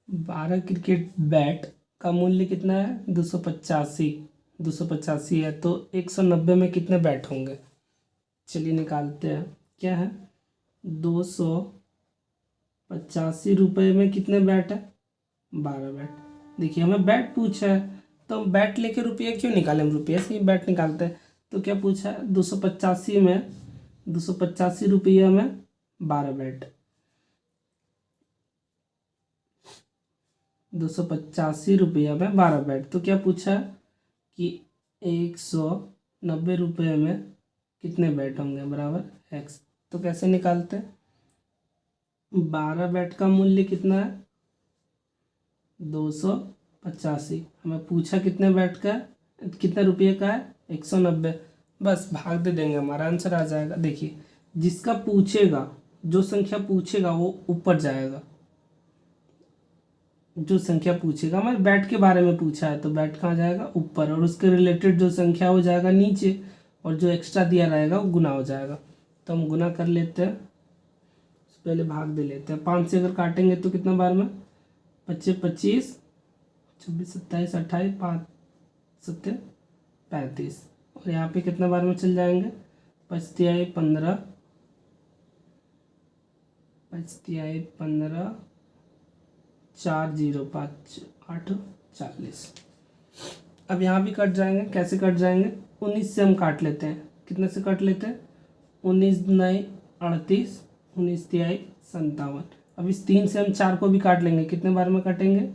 12 cricket bat का मूल्य कितना है? 285। 285 है तो 190 में कितने बैट होंगे? चलिए निकालते हैं। क्या है? 285 रुपये में कितने बैट है? 12 बैट। देखिए हमें बैट पूछा है तो हम बैट लेके रुपये क्यों निकालें, हम रुपये से ही बैट निकालते हैं। तो क्या पूछा है? 285 रुपये में 12 बैट। 285 रुपये में 12 बैट। तो क्या पूछा है कि 190 रुपये में कितने बैट होंगे बराबर एक्स। तो कैसे निकालते हैं? 12 बैट का मूल्य कितना है? 285। हमें पूछा कितने बैट का है, कितने रुपये का है? 190। बस भाग दे देंगे, हमारा आंसर आ जाएगा। देखिए जिसका पूछेगा, जो संख्या पूछेगा वो ऊपर जाएगा। जो संख्या पूछेगा, हमारे बैट के बारे में पूछा है तो बैट कहाँ जाएगा? ऊपर। और उसके रिलेटेड जो संख्या हो जाएगा नीचे, और जो एक्स्ट्रा दिया रहेगा वो गुना हो जाएगा। तो हम गुना कर लेते हैं, पहले भाग दे लेते हैं। 5 से अगर काटेंगे तो कितना बार में? 25 25, 26 27 28, 5 7 35। और यहाँ पे कितना बार में चल जाएंगे? 5 तिहाई 15, 5 तिहाई 15, 4 0 5 8 40। अब यहाँ भी कट जाएंगे। कैसे कट जाएंगे? 19 से हम काट लेते हैं। कितने से काट लेते हैं? 19 9 38, 19 तिहाई 57। अब इस 3 से हम 4 को भी काट लेंगे। कितने बार में काटेंगे?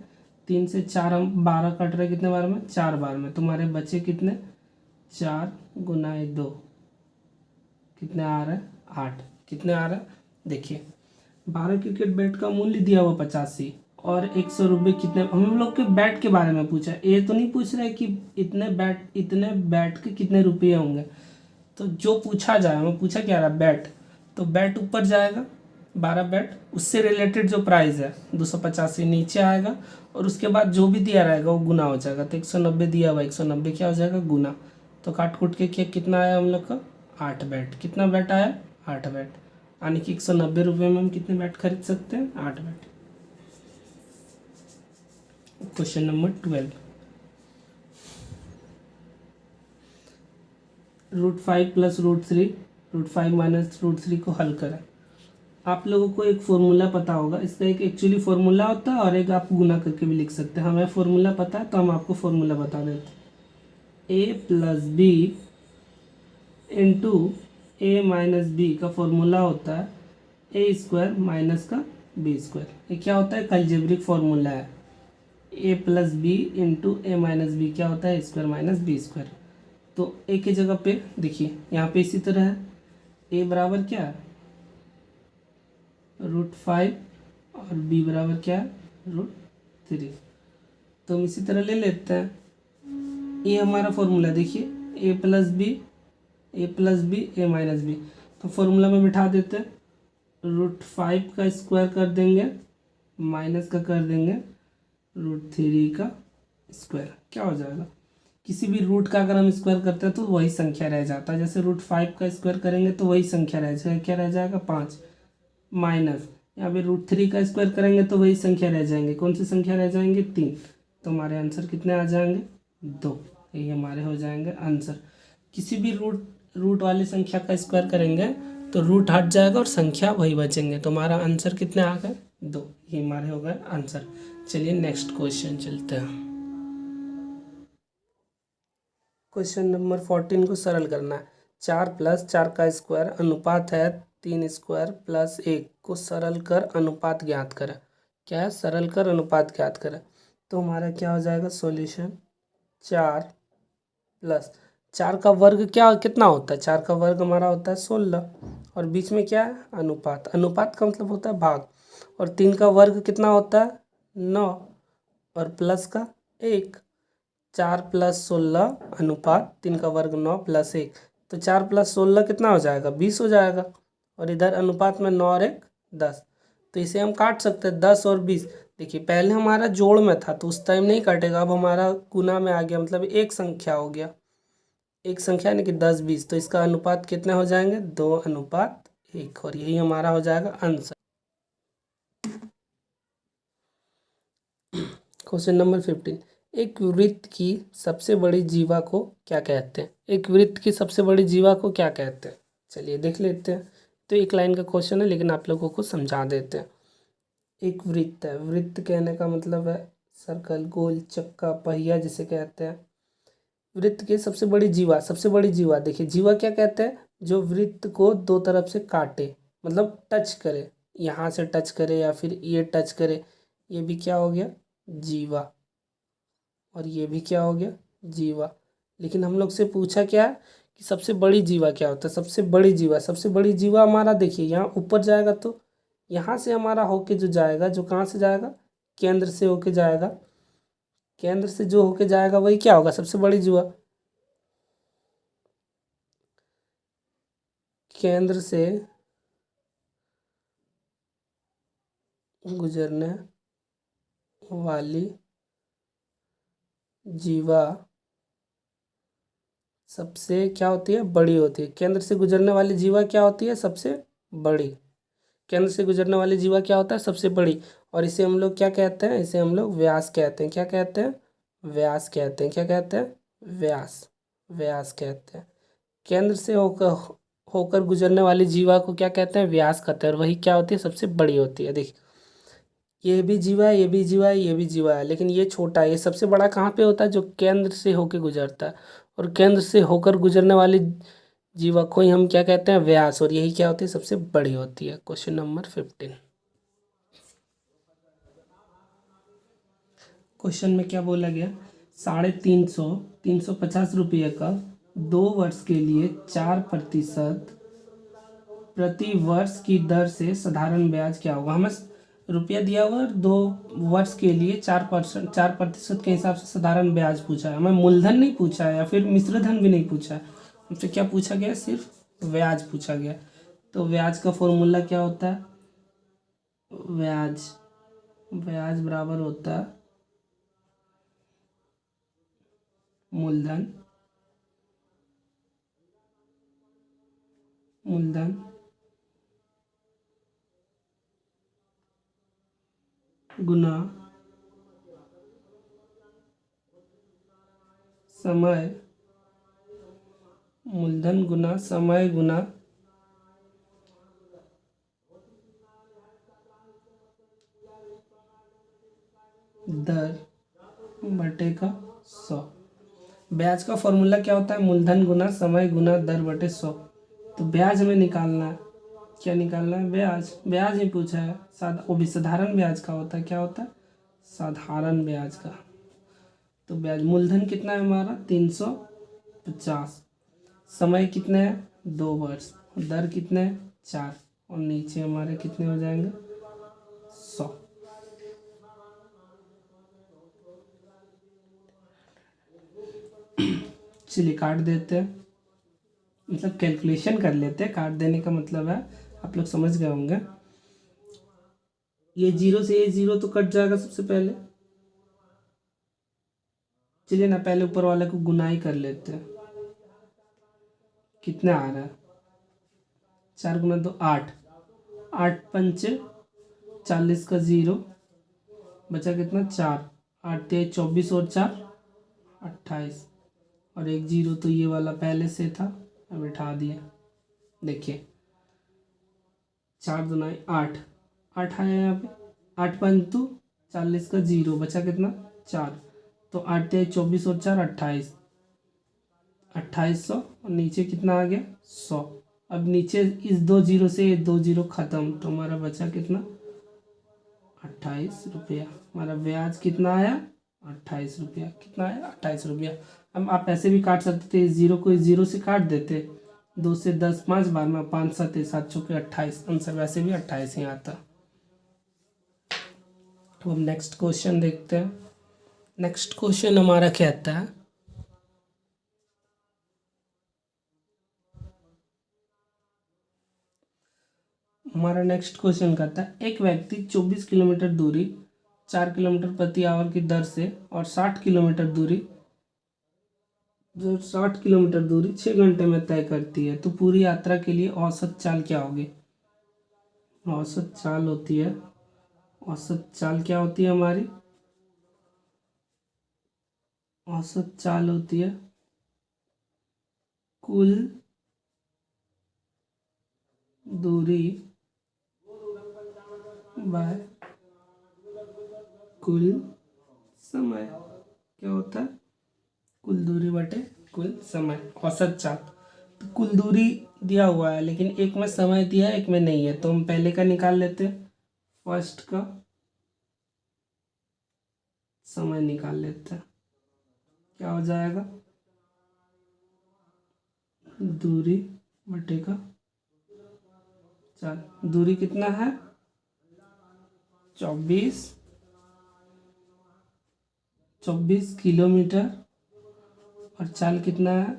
3 से 4 हम 12 कट रहे, कितने बार में? 4 बार में। तुम्हारे बचे कितने? 4 गुना 2 कितने आ रहा है? 8। कितने आ रहा है? देखिए 12 क्रिकेट बैट का मूल्य दिया हुआ 85 और 100 रुपये कितने, हम लोग के बैट के बारे में पूछा है। ये तो नहीं पूछ रहा है कि इतने बैट के कितने रुपये होंगे। तो जो पूछा जाए, हमें पूछा क्या रहा? बैट। तो बैट ऊपर जाएगा, 12 बैट, उससे रिलेटेड जो प्राइस है 285 नीचे आएगा, और उसके बाद जो भी दिया रहेगा वो गुना हो जाएगा। तो 190 दिया हुआ, 190 क्या हो जाएगा? गुना। तो काट कूट के क्या कितना आया हम लोग का? 8 बैट। कितना बैट आया? 8 बैट। यानी कि 190 रुपये में हम कितने बैट खरीद सकते हैं? 8 बैट। क्वेश्चन नंबर 12, √5 + √3, √5 - √3 को हल करें। आप लोगों को एक फॉर्मूला पता होगा, इसका एक एक्चुअली फॉर्मूला होता है और एक आप गुना करके भी लिख सकते हैं। हमें फॉर्मूला पता है तो हम आपको फॉर्मूला बता देते हैं। a + b × a - b का फॉर्मूला होता है a² - का b²। ये क्या होता है? अलजेब्रिक फॉर्मूला है। a + b × a - b क्या होता है? a² - b²। तो a की जगह पे देखिए यहाँ पे इसी तरह है, a बराबर क्या है? √5 और b बराबर क्या है? √3। तो हम इसी तरह ले लेते हैं। ये हमारा फॉर्मूला देखिए, a + b a - b। तो फॉर्मूला में बिठा देते हैं। √5 का स्क्वायर कर देंगे, माइनस का कर देंगे √3 का स्क्वायर। क्या हो जाएगा? किसी भी रूट का अगर हम स्क्वायर करते हैं तो वही संख्या रह जाता है। जैसे √5 का स्क्वायर करेंगे तो वही संख्या रह जाएगा। क्या रह जाएगा? 5। माइनस यहाँ पे √3 का स्क्वायर करेंगे तो वही संख्या रह जाएंगे। कौन सी संख्या रह जाएंगे? 3। तो हमारे आंसर कितने आ जाएंगे? 2। यही हमारे हो जाएंगे आंसर। किसी भी रूट वाली संख्या का स्क्वायर करेंगे तो रूट हट जाएगा और संख्या वही बचेंगे। तो हमारा आंसर कितने आ गए? 2। ये हमारे हो गए आंसर। चलिए नेक्स्ट क्वेश्चन चलते हैं। क्वेश्चन नंबर 14 को सरल करना है। 4 + 4 का स्क्वायर अनुपात है 3² + 1 को सरल कर अनुपात ज्ञात करें। क्या है? सरल कर अनुपात ज्ञात करें। तो हमारा क्या हो जाएगा सॉल्यूशन? 4 + 4 का वर्ग क्या कितना होता है? 4 का वर्ग हमारा होता है 16, और बीच में क्या है? अनुपात। अनुपात का मतलब होता है भाग। और 3 का वर्ग कितना होता है? 9, और प्लस का 1। 4 + 16 अनुपात 3 का वर्ग 9 + 1। तो 4 + 16 कितना हो जाएगा? 20 हो जाएगा। और इधर अनुपात में 9 और 1 10। तो इसे हम काट सकते हैं 10 और 20। देखिए पहले हमारा जोड़ में था तो उस टाइम नहीं काटेगा, अब हमारा गुना में आ गया, मतलब एक संख्या हो गया। एक संख्या यानी कि 10 20। तो इसका अनुपात कितने हो जाएंगे? 2:1। और यही हमारा हो जाएगा आंसर। क्वेश्चन नंबर 15, एक वृत्त की सबसे बड़ी जीवा को क्या कहते हैं? एक वृत्त की सबसे बड़ी जीवा को क्या कहते हैं? चलिए देख लेते हैं। तो एक लाइन का क्वेश्चन है लेकिन आप लोगों को समझा देते हैं। एक वृत्त है, वृत्त कहने का मतलब है सर्कल, गोल, चक्का, पहिया जिसे कहते हैं। वृत्त की सबसे बड़ी जीवा, सबसे बड़ी जीवा देखिए, जीवा क्या कहते हैं? जो वृत्त को दो तरफ से काटे, मतलब टच करे, यहाँ से टच करे या फिर ये टच करे, ये भी क्या हो गया? जीवा। और ये भी क्या हो गया? जीवा। लेकिन हम लोग से पूछा क्या है कि सबसे बड़ी जीवा क्या होता है? सबसे बड़ी जीवा, सबसे बड़ी जीवा हमारा देखिए यहाँ ऊपर जाएगा तो यहाँ से हमारा होके जो जाएगा, जो कहाँ से जाएगा? केंद्र से होके जाएगा। केंद्र से जो होके जाएगा वही क्या होगा? सबसे बड़ी जीवा। केंद्र से गुजरने वाली जीवा सबसे क्या होती है? बड़ी होती है। केंद्र से गुजरने वाली जीवा क्या होती है? सबसे बड़ी। केंद्र से गुजरने वाली जीवा क्या होता है? सबसे बड़ी। और इसे हम लोग क्या कहते हैं? इसे हम लोग व्यास कहते हैं। क्या कहते हैं? व्यास कहते हैं। क्या कहते हैं? व्यास। व्यास कहते हैं। केंद्र से होकर होकर गुजरने वाली जीवा को क्या कहते हैं? व्यास कहते हैं। और वही क्या होती है? सबसे बड़ी होती है। देखिए ये भी जीवा है, ये भी जीवा है, ये भी जीवा है, लेकिन ये छोटा है। ये सबसे बड़ा कहाँ पे होता है? जो केंद्र से होकर गुजरता है। और केंद्र से होकर गुजरने वाली जीवा को ही हम क्या कहते हैं? व्यास। और यही क्या होती है? सबसे बड़ी होती है। Question number 15। क्वेश्चन में क्या बोला गया? 350 का 2 वर्ष के लिए 4% प्रति वर्ष की दर से साधारण ब्याज क्या होगा? हमें रुपया दिया हुआ और 2 वर्ष के लिए 4% के हिसाब से साधारण ब्याज पूछा है। हमें मूलधन नहीं पूछा है या फिर मिश्र धन भी नहीं पूछा है। हमसे क्या पूछा गया? सिर्फ ब्याज पूछा गया। तो ब्याज का फॉर्मूला क्या होता है? ब्याज बराबर होता है मूलधन गुना समय, मूलधन गुना समय गुना दर बटे का 100। ब्याज का फॉर्मूला क्या होता है? मूलधन गुना समय गुना दर बटे 100। तो ब्याज हमें निकालना है। क्या निकालना है? ब्याज। ब्याज ही पूछा है, वो भी साधारण ब्याज का होता है। क्या होता है? साधारण ब्याज का। तो ब्याज मूलधन कितना है हमारा? 350। समय कितने हैं? 2 वर्ष। दर कितने हैं? 4। और नीचे हमारे कितने हो जाएंगे? 100। चलिए काट देते हैं, मतलब कैलकुलेशन कर लेते हैं। काट देने का मतलब है, आप लोग समझ गए होंगे। ये 0 से ये 0 तो कट जाएगा सबसे पहले। चलिए ना पहले ऊपर वाले को गुनाई कर लेते हैं। कितना आ रहा है? 4 गुना 2 8। 8 पंचे 40 का 0 बचा कितना? 4। 8 तेज 24 और 4 28। और एक 0 तो ये वाला पहले से था, अब उठा दिया। देखिए 4 दुनाई 8, 8 आया यहाँ पे। 8 पंतु 40 का 0 बचा कितना? 4। तो 8 तेज 24 और 4 28। 2800। और नीचे कितना आ गया? 100। अब नीचे इस 2 0 से ये 2 0 खत्म, तो हमारा बचा कितना? 28 रुपया। हमारा ब्याज कितना आया? 28 रुपया। कितना आया? 28 रुपया। अब आप ऐसे भी काट सकते थे, इस 0 को इस 0 से काट देते। 2 से 10 5 बार में 5 7 7 चौके 28। आंसर वैसे भी 28 ही आता। तो हम नेक्स्ट क्वेश्चन देखते हैं। नेक्स्ट क्वेश्चन हमारा कहता है, हमारा नेक्स्ट क्वेश्चन कहता है, एक व्यक्ति 24 किलोमीटर दूरी 4 किलोमीटर प्रति आवर की दर से और 60 किलोमीटर दूरी 6 घंटे में तय करती है, तो पूरी यात्रा के लिए औसत चाल क्या होगी? औसत चाल क्या होती है हमारी? औसत चाल होती है कुल दूरी बाय कुल समय। क्या होता है? कुल दूरी बटे कुल समय, औसत चाल। तो कुल दूरी दिया हुआ है लेकिन एक में समय दिया है, एक में नहीं है, तो हम पहले का निकाल लेते हैं, फर्स्ट का समय निकाल लेते हैं। क्या हो जाएगा? दूरी बटे का चाल। दूरी कितना है? 24 किलोमीटर, और चाल कितना है?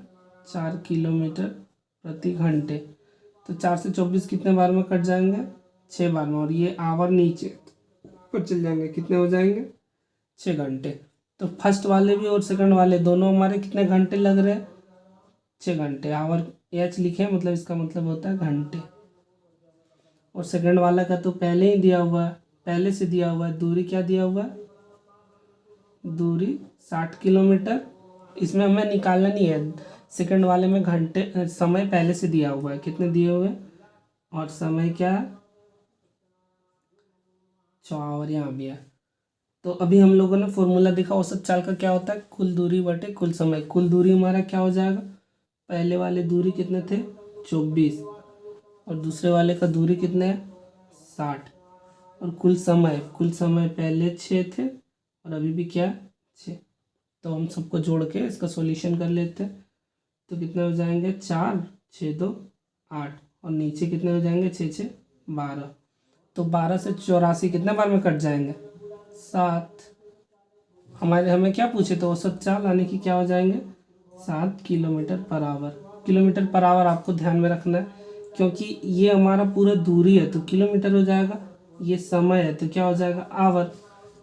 4 किलोमीटर प्रति घंटे। तो 4 से 24 कितने बार में कट जाएंगे? 6 बार में, और ये आवर नीचे ऊपर चल जाएंगे, कितने हो जाएंगे? 6 घंटे। तो फर्स्ट वाले भी और सेकंड वाले दोनों हमारे कितने घंटे लग रहे हैं? 6 घंटे। आवर एच लिखे मतलब इसका मतलब होता है घंटे। और सेकंड वाला का तो पहले ही दिया हुआ है, पहले से दिया हुआ है। दूरी क्या दिया हुआ है? दूरी 60 किलोमीटर। इसमें हमें निकालना नहीं है, सेकंड वाले में घंटे समय पहले से दिया हुआ है, कितने दिए हुए हैं, और समय क्या है? 6 आवर यहाँ भी है। तो अभी हम लोगों ने फॉर्मूला देखा, औसत चाल का क्या होता है? कुल दूरी बटे कुल समय। कुल दूरी हमारा क्या हो जाएगा? पहले वाले दूरी कितने थे? 24, और दूसरे वाले का दूरी कितने है? 60, और कुल समय पहले 6 थे और अभी भी क्या है? 6। तो हम सबको जोड़ के इसका सॉल्यूशन कर लेते हैं। तो कितने हो जाएंगे? 4 6 2 8, और नीचे कितने हो जाएंगे? 6 6 12। तो 12 से 84 कितने बार में कट जाएंगे? 7। हमें क्या पूछे? तो औसत चाल, यानी कि क्या हो जाएंगे? 7 kilometre per hour. Kilometre per hour आपको ध्यान में रखना है, क्योंकि ये हमारा पूरा दूरी है तो किलोमीटर हो जाएगा, ये समय है तो क्या हो जाएगा? आवर।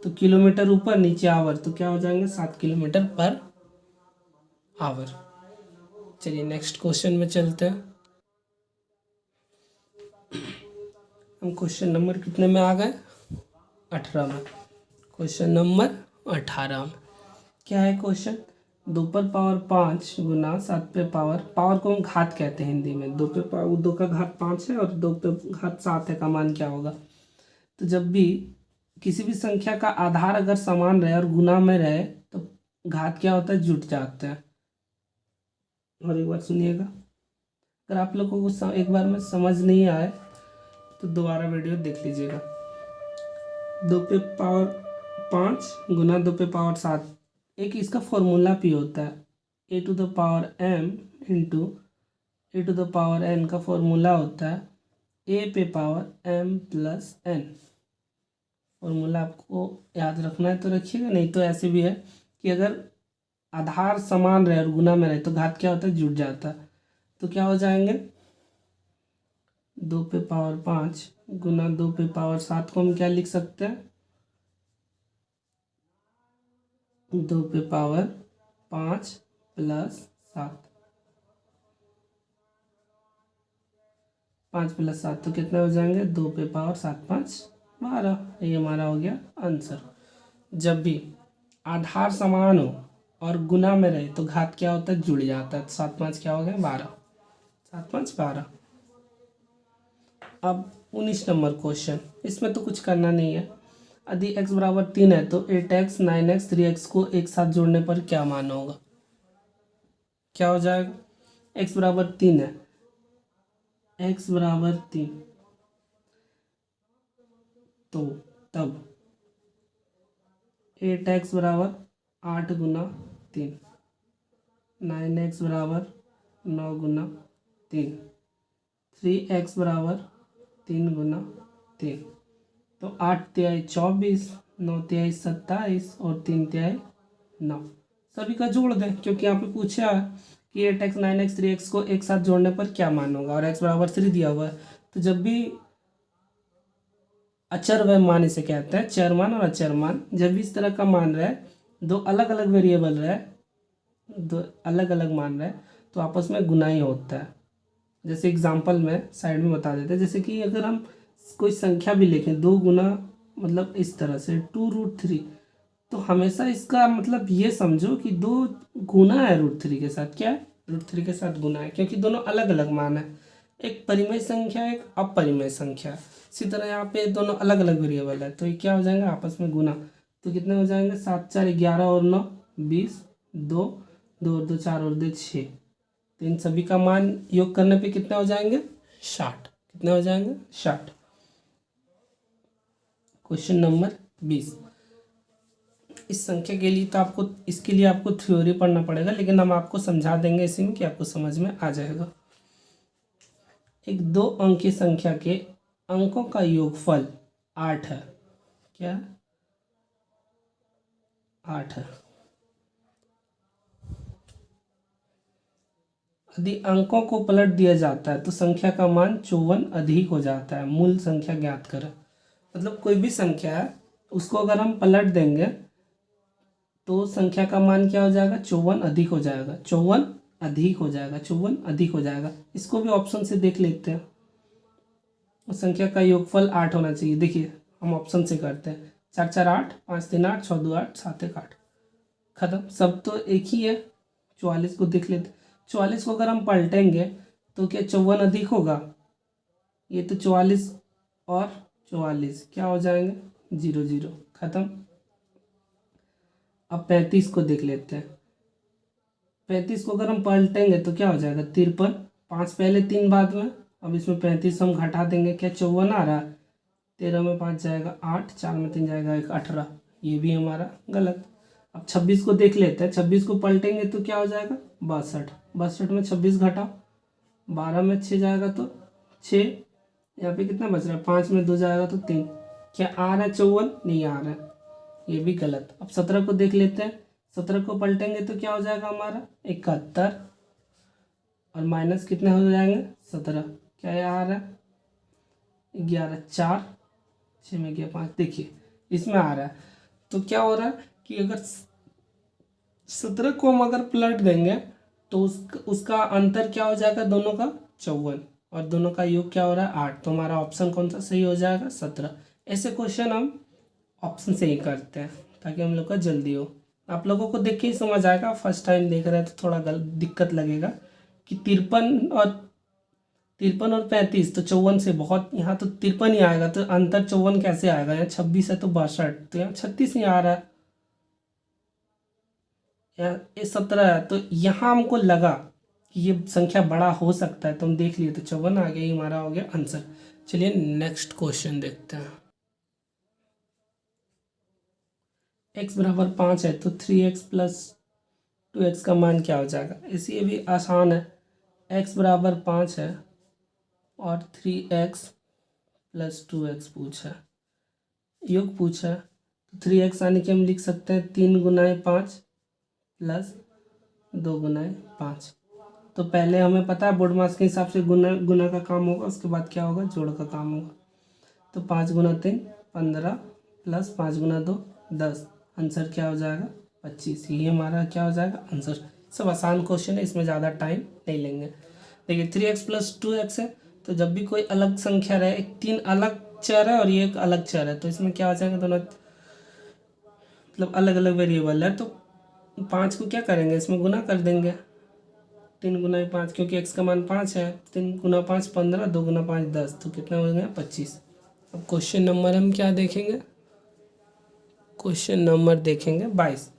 तो किलोमीटर ऊपर नीचे आवर, तो क्या हो जाएंगे? 7 किलोमीटर पर आवर। चलिए नेक्स्ट क्वेश्चन में चलते हैं। हम क्वेश्चन नंबर कितने में आ गए? 18 में। क्वेश्चन नंबर 18 में क्या है क्वेश्चन? 2 पर पावर 5 गुना 7 पे पावर, पावर को हम घात कहते हैं हिंदी में। 2 पे पावर 2 का घात 5 है और 2 पे घात 7 है, का मान क्या होगा? तो जब भी किसी भी संख्या का आधार अगर समान रहे और गुना में रहे तो घात क्या होता है? जुट जाता है। और एक बार सुनिएगा, अगर आप लोगों को एक बार में समझ नहीं आए तो दोबारा वीडियो देख लीजिएगा। 2 पे पावर 5 गुना 2 पे पावर 7, एक इसका फॉर्मूला भी होता है, a to the power m into a to the power n का फॉर्मूला होता है ए पे पावर m प्लस n। फॉर्मूला आपको याद रखना है तो रखिएगा, नहीं तो ऐसे भी है कि अगर आधार समान रहे और गुना में रहे तो घात क्या होता है? जुट जाता है। तो क्या हो जाएंगे? 2 पे पावर 5 गुना 2 पे पावर 7 को हम क्या लिख सकते हैं? 2 पे पावर 5 प्लस 7, 5 प्लस 7 तो कितने हो जाएंगे? 2 पे पावर 7 5 12। ये हमारा हो गया आंसर। जब भी आधार समान हो और गुना में रहे तो घात क्या होता है? जुड़ जाता है। तो 7 5 क्या हो गया? 12, 7 5 12। अब 19 नंबर क्वेश्चन, इसमें तो कुछ करना नहीं है। यदि x बराबर 3 है तो 8x 9x 3x को एक साथ जोड़ने पर क्या मान होगा? क्या हो जाएगा? x बराबर 3 है, x बराबर 3, तो तब 8x बराबर 8 गुना 3, 9x बराबर 9 गुना 3, 3x बराबर 3 गुना 3। तो 8 तिहाई 24, 9 तिहाई 27 और 3 तिहाई 9। सभी का जोड़ दें, क्योंकि यहाँ पे पूछा है कि 8x 9x 3x को एक साथ जोड़ने पर क्या मान होगा, और x बराबर 3 दिया हुआ है। तो जब भी अचर व मान इसे कहते हैं, चर मान और अचर मान, जब भी इस तरह का मान रहे, दो अलग अलग वेरिएबल रहे, दो अलग अलग मान रहे, तो आपस में गुना ही होता है। जैसे एग्जांपल में साइड में बता देते हैं, जैसे कि अगर हम कोई संख्या भी लिखें 2 गुना, मतलब इस तरह से 2√3, तो हमेशा इसका मतलब ये समझो कि 2 गुना है √3 के साथ। क्या है? √3 के साथ गुना है, क्योंकि दोनों अलग अलग मान है, एक परिमेय संख्या एक अपरिमेय संख्या। इसी तरह यहाँ पे दोनों अलग अलग वेरिएबल है, तो ये क्या हो जाएंगे? आपस में गुना। तो कितने हो जाएंगे? 7 4 11 और 9 20, 2 2 और 2 4 और 2 6। तो इन सभी का मान योग करने पे कितने हो जाएंगे? 60। कितने हो जाएंगे? 60। Question number 20। इस संख्या के लिए तो आपको, इसके लिए आपको थ्योरी पढ़ना पड़ेगा, लेकिन हम आपको समझा देंगे इसी में कि आपको समझ में आ जाएगा। एक 2 अंकीय संख्या के अंकों का योगफल 8 है। क्या? 8 है। यदि अंकों को पलट दिया जाता है तो संख्या का मान 54 अधिक हो जाता है। मूल संख्या ज्ञात करें। मतलब कोई भी संख्या है, उसको अगर हम पलट देंगे तो संख्या का मान क्या हो जाएगा? 54 अधिक हो जाएगा। 54 अधिक हो जाएगा। 54 अधिक हो जाएगा। इसको भी ऑप्शन से देख लेते हैं। उस संख्या का योगफल 8 होना चाहिए। देखिए हम ऑप्शन से करते हैं। 4 4 8, 5 3 8, 6 2 8, 7 1 8। खत्म। सब तो एक ही है। 44 को देख लेते। 44 को अगर हम पलटेंगे तो क्या 54 अधिक होगा? ये तो 44 और 44 क्या हो जाएंगे? 0 0। खत्म। अब 35 को देख लेते हैं। 35 को अगर हम पलटेंगे तो क्या हो जाएगा? 53। 5 पहले 3 बाद में। अब इसमें 35 हम घटा देंगे, क्या 54 आ रहा है? 13 में 5 जाएगा 8, 4 में 3 जाएगा 1, 18। ये भी हमारा गलत। अब 26 को देख लेते हैं। 26 को पलटेंगे तो क्या हो जाएगा? 62। 62 में 26 घटाओ, 12 में 6 जाएगा तो 6। यहाँ पे कितना बच रहा है? 5 में 2 जाएगा तो 3। क्या आ रहा है 54? नहीं आ रहा है। ये भी गलत। अब 17 को देख लेते हैं। 17 को पलटेंगे तो क्या हो जाएगा हमारा? 71। और माइनस कितने हो जाएंगे? 17। क्या ये आ रहा है? 11 4, 6 में गया 5। देखिए इसमें आ रहा है। तो क्या हो रहा है कि अगर 17 को हम अगर पलट देंगे तो उसका अंतर क्या हो जाएगा? दोनों का 54, और दोनों का योग क्या हो रहा है? 8। तो हमारा ऑप्शन कौन सा सही हो जाएगा? 17। ऐसे क्वेश्चन हम ऑप्शन से ही करते हैं ताकि हम लोग का जल्दी हो। आप लोगों को देख के ही समझ आएगा। फर्स्ट टाइम देख रहे हैं तो थोड़ा दिक्कत लगेगा कि 53 और 35 तो 54 से बहुत, यहाँ तो 53 ही आएगा, तो अंतर 54 कैसे आएगा? यहाँ 26 है तो 62, तो यहाँ 36 ही आ रहा है। यहाँ ये 17 है, तो यहाँ हमको लगा कि ये संख्या बड़ा हो सकता है, तो हम देख लिए तो 54 आ गया। ये हमारा हो गया आंसर। चलिए नेक्स्ट क्वेश्चन देखते हैं। x बराबर 5 है तो 3x प्लस 2x का मान क्या हो जाएगा? इसी ये भी आसान है। x बराबर 5 है और 3x प्लस 2x पूछा है, योग पूछा है। तो 3x आने के हम लिख सकते हैं 3 गुनाए 5 प्लस 2 गुनाए 5। तो पहले हमें पता है बोर्ड मास के हिसाब से गुना गुना का काम होगा, उसके बाद क्या होगा? जोड़ का काम होगा। तो 5 गुना 3 15 प्लस 5 गुना 2 10। आंसर क्या हो जाएगा? 25। ये हमारा क्या हो जाएगा? आंसर। सब आसान क्वेश्चन है, इसमें ज़्यादा टाइम नहीं लेंगे। देखिए 3x प्लस 2x है, तो जब भी कोई अलग संख्या रहे, एक 3 अलग चर है और ये एक अलग चर है, तो इसमें क्या हो जाएगा? दोनों मतलब अलग अलग वेरिएबल है, तो 5 को क्या करेंगे? इसमें गुना कर देंगे। 3 गुना 5, क्योंकि x का मान 5 है। 3 गुना 5 15, 2 गुना 5 10, तो कितना हो गया? 25। अब क्वेश्चन नंबर हम क्या देखेंगे? क्वेश्चन नंबर देखेंगे 22।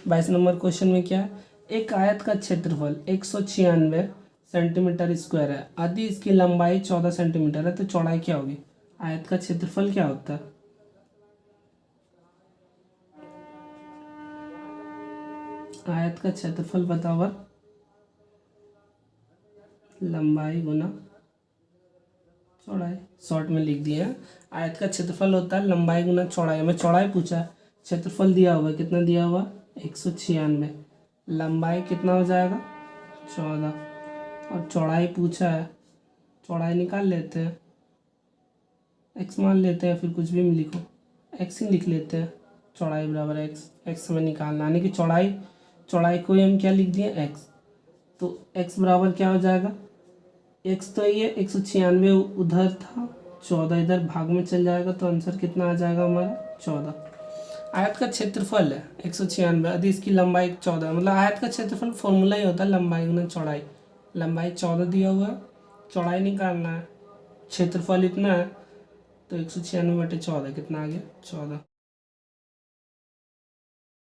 22 नंबर क्वेश्चन में क्या है? एक आयत का क्षेत्रफल 196 सेंटीमीटर स्क्वायर है। यदि इसकी लंबाई 14 सेंटीमीटर है तो चौड़ाई क्या होगी? आयत का क्षेत्रफल क्या होता है? आयत का क्षेत्रफल बताओ। लंबाई गुना चौड़ाई। शॉर्ट में लिख दिया है। आयत का क्षेत्रफल होता है लंबाई गुना चौड़ाई। हमें चौड़ाई पूछा है, क्षेत्रफल दिया हुआ है, कितना दिया हुआ? 196। लंबाई कितना हो जाएगा? 14, और चौड़ाई पूछा है। चौड़ाई निकाल लेते हैं, x मान लेते हैं, फिर कुछ भी लिखो, x ही लिख लेते हैं। चौड़ाई बराबर x हमें निकालना, यानी कि चौड़ाई को हम क्या लिख दिए? x। तो x बराबर क्या हो जाएगा? x तो ये 196 उधर था, 14 इधर भाग में चल जाएगा, तो आंसर कितना आ जाएगा हमारा? 14। आयत का क्षेत्रफल है 196, यदि इसकी लंबाई 14, मतलब आयत का क्षेत्रफल फॉर्मूला ही होता है लंबाई गुना चौड़ाई। लंबाई 14 दिया हुआ है, चौड़ाई निकालना है, क्षेत्रफल इतना है, तो 196/14 कितना आ गया 14।